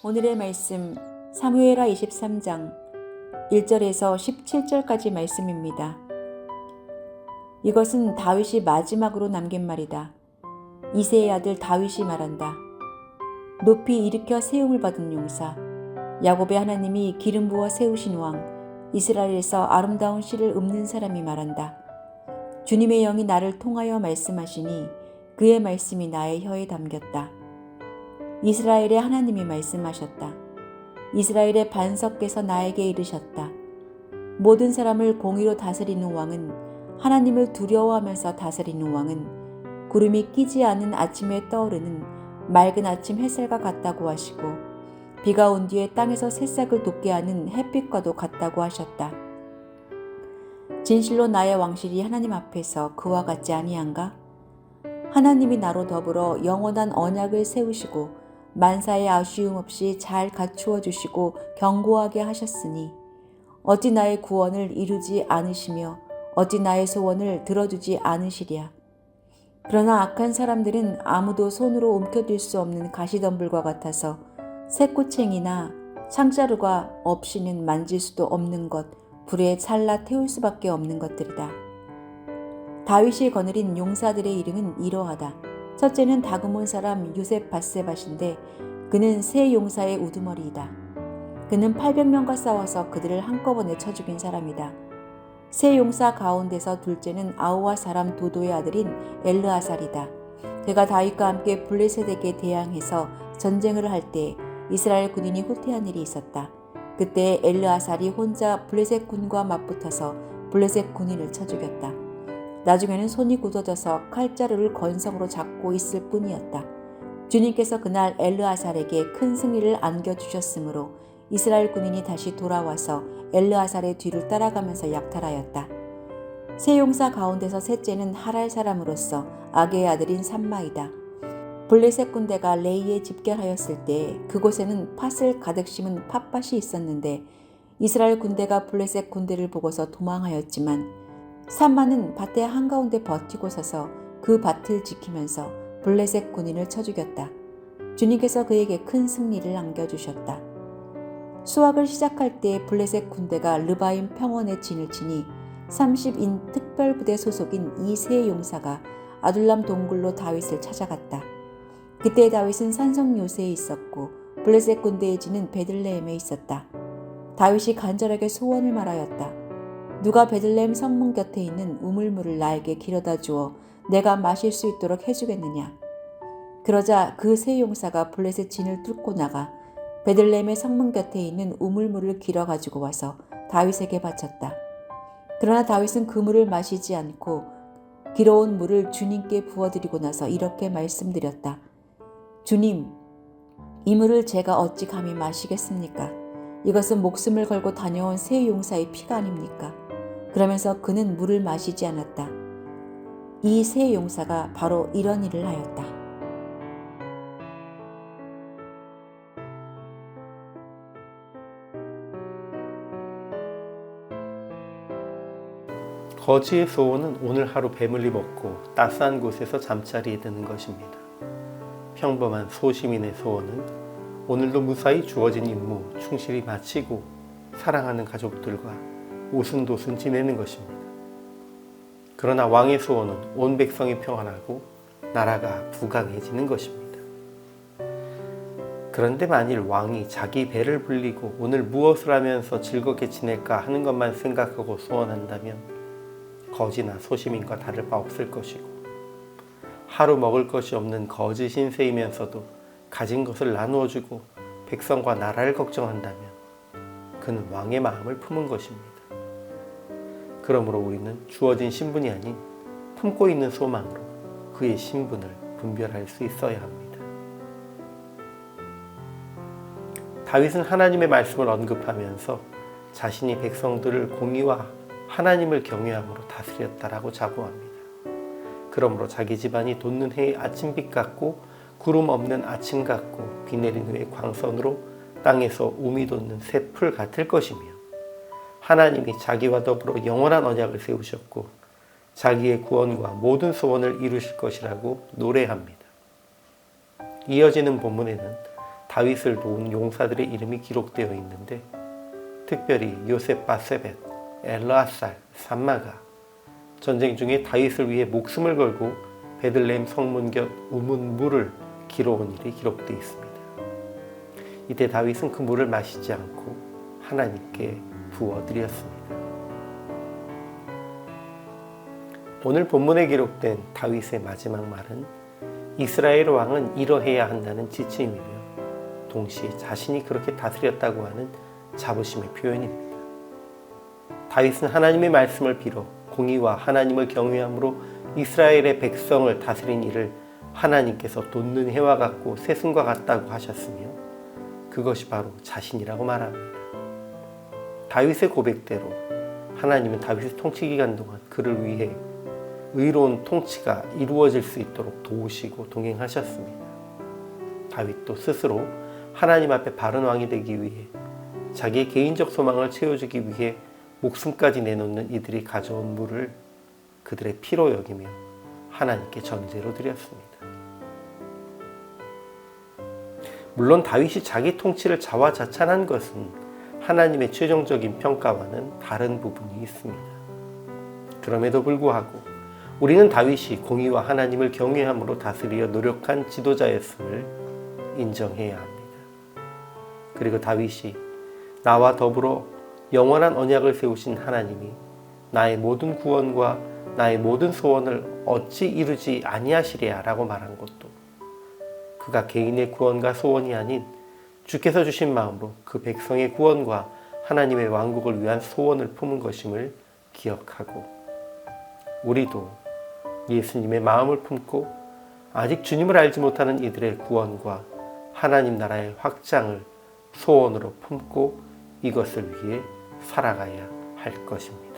오늘의 말씀 사무엘하 23장 1절에서 17절까지 말씀입니다. 이것은 다윗이 마지막으로 남긴 말이다. 이새의 아들 다윗이 말한다. 높이 일으켜 세움을 받은 용사, 야곱의 하나님이 기름 부어 세우신 왕, 이스라엘에서 아름다운 씨를 읊는 사람이 말한다. 주님의 영이 나를 통하여 말씀하시니 그의 말씀이 나의 혀에 담겼다. 이스라엘의 하나님이 말씀하셨다. 이스라엘의 반석께서 나에게 이르셨다. 모든 사람을 공의로 다스리는 왕은, 하나님을 두려워하면서 다스리는 왕은 구름이 끼지 않은 아침에 떠오르는 맑은 아침 햇살과 같다고 하시고, 비가 온 뒤에 땅에서 새싹을 돋게 하는 햇빛과도 같다고 하셨다. 진실로 나의 왕실이 하나님 앞에서 그와 같지 아니한가? 하나님이 나로 더불어 영원한 언약을 세우시고 만사의 아쉬움 없이 잘 갖추어 주시고 견고하게 하셨으니 어찌 나의 구원을 이루지 않으시며 어찌 나의 소원을 들어주지 않으시랴. 그러나 악한 사람들은 아무도 손으로 움켜쥘 수 없는 가시덤불과 같아서 새꼬챙이나 창자루가 없이는 만질 수도 없는 것, 불에 찰나 태울 수밖에 없는 것들이다. 다윗이 거느린 용사들의 이름은 이러하다. 첫째는 다그몬 사람 요셉 바세밧인데 그는 세 용사의 우두머리이다. 그는 800명과 싸워서 그들을 한꺼번에 쳐 죽인 사람이다. 세 용사 가운데서 둘째는 아우와 사람 도도의 아들인 엘르아살이다. 그가 다윗과 함께 블레셋에게 대항해서 전쟁을 할 때 이스라엘 군인이 후퇴한 일이 있었다. 그때 엘르아살이 혼자 블레셋 군과 맞붙어서 블레셋 군인을 쳐 죽였다. 나중에는 손이 굳어져서 칼자루를 건성으로 잡고 있을 뿐이었다. 주님께서 그날 엘르아살에게 큰 승리를 안겨주셨으므로 이스라엘 군인이 다시 돌아와서 엘르아살의 뒤를 따라가면서 약탈하였다. 세 용사 가운데서 셋째는 하랄 사람으로서 아게의 아들인 삼마이다. 블레셋 군대가 레이에 집결하였을 때 그곳에는 팥을 가득 심은 팥밭이 있었는데 이스라엘 군대가 블레셋 군대를 보고서 도망하였지만 삼마는 밭의 한가운데 버티고 서서 그 밭을 지키면서 블레셋 군인을 쳐 죽였다. 주님께서 그에게 큰 승리를 안겨주셨다. 수확을 시작할 때 블레셋 군대가 르바임 평원에 진을 치니 30인 특별부대 소속인 이 세 용사가 아둘람 동굴로 다윗을 찾아갔다. 그때 다윗은 산성 요새에 있었고 블레셋 군대의 진은 베들레헴에 있었다. 다윗이 간절하게 소원을 말하였다. 누가 베들레헴 성문 곁에 있는 우물물을 나에게 길어다 주어 내가 마실 수 있도록 해주겠느냐. 그러자 그 세 용사가 블레셋 진을 뚫고 나가 베들레헴의 성문 곁에 있는 우물물을 길어 가지고 와서 다윗에게 바쳤다. 그러나 다윗은 그 물을 마시지 않고 길어온 물을 주님께 부어드리고 나서 이렇게 말씀드렸다. 주님, 이 물을 제가 어찌 감히 마시겠습니까? 이것은 목숨을 걸고 다녀온 세 용사의 피가 아닙니까? 그러면서 그는 물을 마시지 않았다. 이 세 용사가 바로 이런 일을 하였다. 거지의 소원은 오늘 하루 배물리 먹고 따스한 곳에서 잠자리에 드는 것입니다. 평범한 소시민의 소원은 오늘도 무사히 주어진 임무 충실히 마치고 사랑하는 가족들과 오순도순 지내는 것입니다. 그러나 왕의 소원은 온 백성이 평안하고 나라가 부강해지는 것입니다. 그런데 만일 왕이 자기 배를 불리고 오늘 무엇을 하면서 즐겁게 지낼까 하는 것만 생각하고 소원한다면 거지나 소시민과 다를 바 없을 것이고, 하루 먹을 것이 없는 거지 신세이면서도 가진 것을 나누어주고 백성과 나라를 걱정한다면 그는 왕의 마음을 품은 것입니다. 그러므로 우리는 주어진 신분이 아닌 품고 있는 소망으로 그의 신분을 분별할 수 있어야 합니다. 다윗은 하나님의 말씀을 언급하면서 자신이 백성들을 공의와 하나님을 경외함으로 다스렸다라고 자부합니다. 그러므로 자기 집안이 돋는 해의 아침빛 같고 구름 없는 아침 같고 비 내린 후의 광선으로 땅에서 우미 돋는 새 풀 같을 것이며, 하나님이 자기와 더불어 영원한 언약을 세우셨고 자기의 구원과 모든 소원을 이루실 것이라고 노래합니다. 이어지는 본문에는 다윗을 도운 용사들의 이름이 기록되어 있는데 특별히 요셉 바세벳, 엘르아살, 삼마가 전쟁 중에 다윗을 위해 목숨을 걸고 베들레헴 성문 곁 우문 물을 길어온 일이 기록되어 있습니다. 이때 다윗은 그 물을 마시지 않고 하나님께 부어드렸습니다. 오늘 본문에 기록된 다윗의 마지막 말은 이스라엘 왕은 이러해야 한다는 지침이며 동시에 자신이 그렇게 다스렸다고 하는 자부심의 표현입니다. 다윗은 하나님의 말씀을 빌어 공의와 하나님을 경외함으로 이스라엘의 백성을 다스린 일을 하나님께서 돋는 해와 같고 새순과 같다고 하셨으며 그것이 바로 자신이라고 말합니다. 다윗의 고백대로 하나님은 다윗의 통치 기간 동안 그를 위해 의로운 통치가 이루어질 수 있도록 도우시고 동행하셨습니다. 다윗도 스스로 하나님 앞에 바른 왕이 되기 위해 자기의 개인적 소망을 채워주기 위해 목숨까지 내놓는 이들이 가져온 물을 그들의 피로 여기며 하나님께 전제로 드렸습니다. 물론 다윗이 자기 통치를 자화자찬한 것은 하나님의 최종적인 평가와는 다른 부분이 있습니다. 그럼에도 불구하고 우리는 다윗이 공의와 하나님을 경외함으로 다스리려 노력한 지도자였음을 인정해야 합니다. 그리고 다윗이 나와 더불어 영원한 언약을 세우신 하나님이 나의 모든 구원과 나의 모든 소원을 어찌 이루지 아니하시랴 라고 말한 것도 그가 개인의 구원과 소원이 아닌 주께서 주신 마음으로 그 백성의 구원과 하나님의 왕국을 위한 소원을 품은 것임을 기억하고 우리도 예수님의 마음을 품고 아직 주님을 알지 못하는 이들의 구원과 하나님 나라의 확장을 소원으로 품고 이것을 위해 살아가야 할 것입니다.